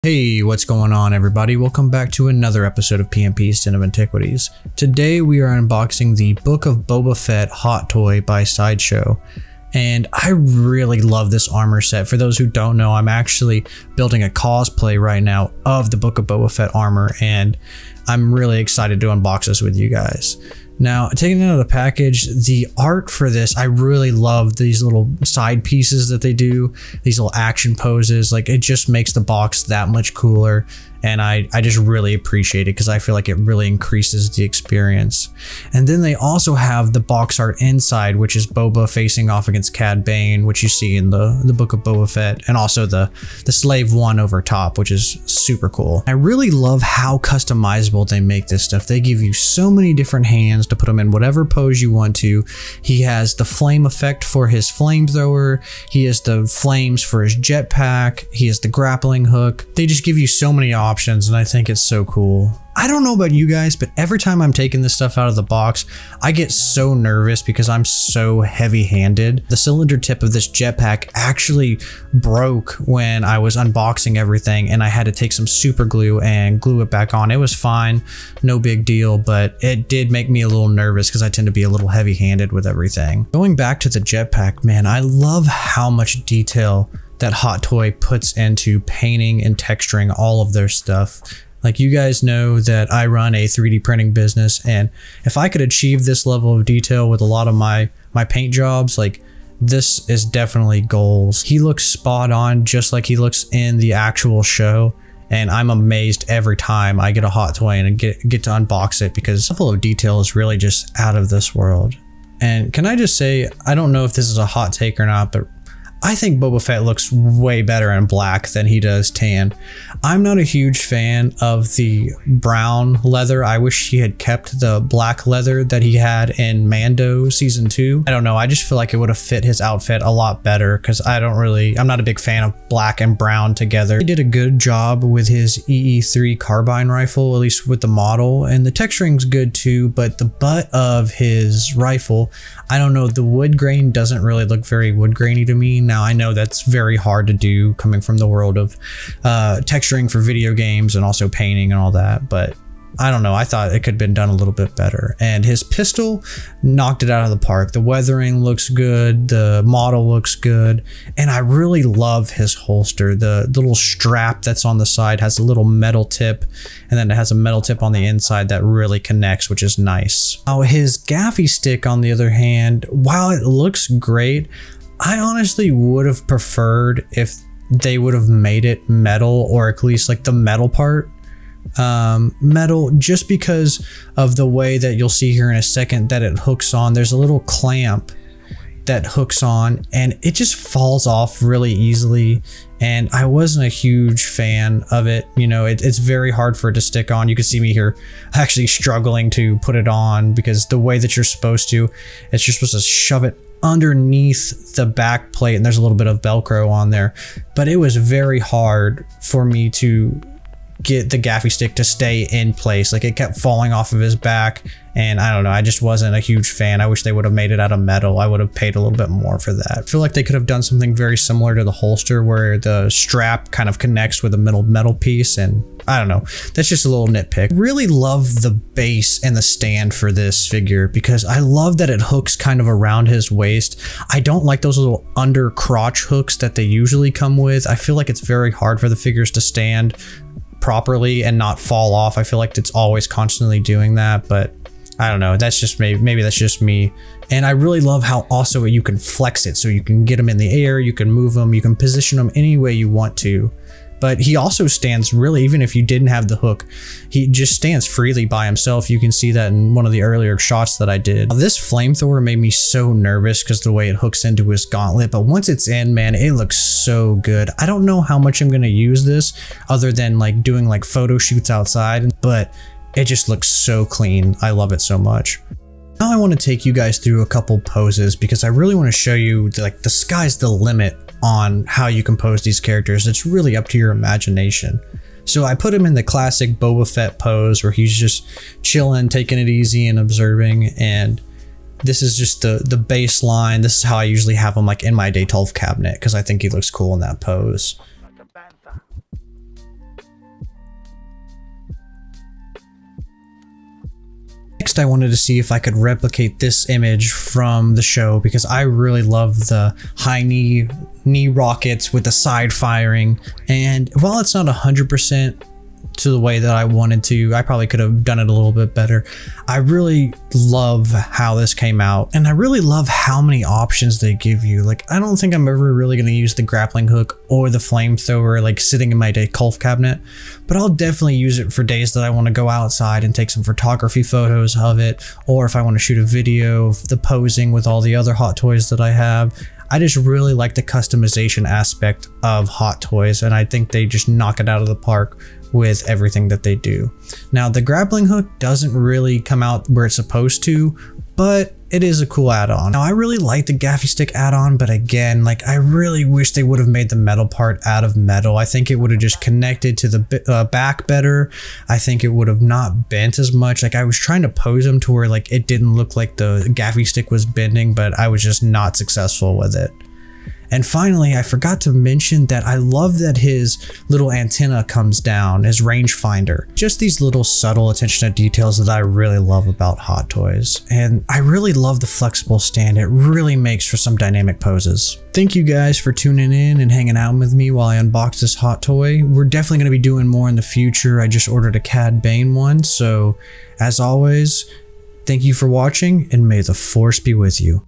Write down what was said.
Hey, what's going on everybody? Welcome back to another episode of PMP's Den of Antiquities. Today we are unboxing the Book of Boba Fett Hot Toy by Sideshow. And I really love this armor set. For those who don't know, I'm actually building a cosplay right now of the Book of Boba Fett armor, and I'm really excited to unbox this with you guys. Now, taking it out of the package, the art for this, I really love these little side pieces that they do, these little action poses. Like, it just makes the box that much cooler, and I just really appreciate it because I feel like it really increases the experience. And then they also have the box art inside, which is Boba facing off against Cad Bane, which you see in the Book of Boba Fett, and also the Slave One over top, which is super cool. I really love how customizable they make this stuff. They give you so many different hands to put them in whatever pose you want to. He has the flame effect for his flamethrower. He has the flames for his jetpack. He has the grappling hook. They just give you so many options, and I think it's so cool. I don't know about you guys, but every time I'm taking this stuff out of the box, I get so nervous because I'm so heavy-handed. The cylinder tip of this jetpack actually broke when I was unboxing everything, and I had to take some super glue and glue it back on. It was fine, no big deal, but it did make me a little nervous because I tend to be a little heavy-handed with everything. Going back to the jetpack, man, I love how much detail that Hot Toy puts into painting and texturing all of their stuff. Like, you guys know that I run a 3D printing business, and if I could achieve this level of detail with a lot of my paint jobs, like, this is definitely goals. He looks spot on just like he looks in the actual show, and I'm amazed every time I get a Hot Toy and get to unbox it because the level of detail is really just out of this world. And can I just say, I don't know if this is a hot take or not, but I think Boba Fett looks way better in black than he does tan. I'm not a huge fan of the brown leather. I wish he had kept the black leather that he had in Mando season 2. I don't know, I just feel like it would have fit his outfit a lot better because I'm not a big fan of black and brown together. He did a good job with his EE3 carbine rifle, at least with the model, and the texturing's good too, but the butt of his rifle, I don't know, the wood grain doesn't really look very wood grainy to me. Now, I know that's very hard to do coming from the world of texturing for video games and also painting and all that, but I don't know, I thought it could have been done a little bit better. And his pistol knocked it out of the park. The weathering looks good, the model looks good, and I really love his holster. The little strap that's on the side has a little metal tip, and then it has a metal tip on the inside that really connects, which is nice. Now, his gaffy stick, on the other hand, while it looks great, I honestly would have preferred if they would have made it metal, or at least like the metal part metal, just because of the way that you'll see here in a second that it hooks on. There's a little clamp that hooks on and it just falls off really easily, and I wasn't a huge fan of it. You know, it's very hard for it to stick on. You can see me here actually struggling to put it on because the way that you're supposed to, it's just supposed to shove it underneath the back plate, and there's a little bit of Velcro on there, but it was very hard for me to get the gaffy stick to stay in place. Like, it kept falling off of his back, and I don't know, I just wasn't a huge fan. I wish they would have made it out of metal. I would have paid a little bit more for that. I feel like they could have done something very similar to the holster where the strap kind of connects with a metal piece, and I don't know, that's just a little nitpick. Really love the base and the stand for this figure because I love that it hooks kind of around his waist. I don't like those little under crotch hooks that they usually come with. I feel like it's very hard for the figures to stand properly and not fall off. I feel like it's always constantly doing that, but I don't know, that's just maybe that's just me. And I really love how also you can flex it, so you can get them in the air, you can move them, you can position them any way you want to. But he also stands really, even if you didn't have the hook, he just stands freely by himself. You can see that in one of the earlier shots that I did. This flamethrower made me so nervous because the way it hooks into his gauntlet, but once it's in, man, it looks so good. I don't know how much I'm going to use this other than like doing like photo shoots outside, but it just looks so clean. I love it so much. Now I want to take you guys through a couple poses because I really want to show you like the sky's the limit on how you compose these characters. It's really up to your imagination. So I put him in the classic Boba Fett pose where he's just chilling, taking it easy and observing, and this is just the baseline. This is how I usually have him like in my Day 12 cabinet because I think he looks cool in that pose. Next, I wanted to see if I could replicate this image from the show because I really love the high knee rockets with the side firing. And while it's not 100% to the way that I wanted to, I probably could have done it a little bit better. I really love how this came out, and I really love how many options they give you. Like, I don't think I'm ever really going to use the grappling hook or the flamethrower like sitting in my golf cabinet, but I'll definitely use it for days that I want to go outside and take some photography photos of it, or if I want to shoot a video of the posing with all the other Hot Toys that I have. I just really like the customization aspect of Hot Toys, and I think they just knock it out of the park with everything that they do. Now, the grappling hook doesn't really come out where it's supposed to, but it is a cool add-on. Now, I really like the gaffy stick add-on, but again, like, I really wish they would have made the metal part out of metal. I think it would have just connected to the back better. I think it would have not bent as much. Like, I was trying to pose them to where like it didn't look like the gaffy stick was bending, but I was just not successful with it. And finally, I forgot to mention that I love that his little antenna comes down, his rangefinder. Just these little subtle attention to details that I really love about Hot Toys. And I really love the flexible stand. It really makes for some dynamic poses. Thank you guys for tuning in and hanging out with me while I unbox this Hot Toy. We're definitely going to be doing more in the future. I just ordered a Cad Bane one. So as always, thank you for watching, and may the Force be with you.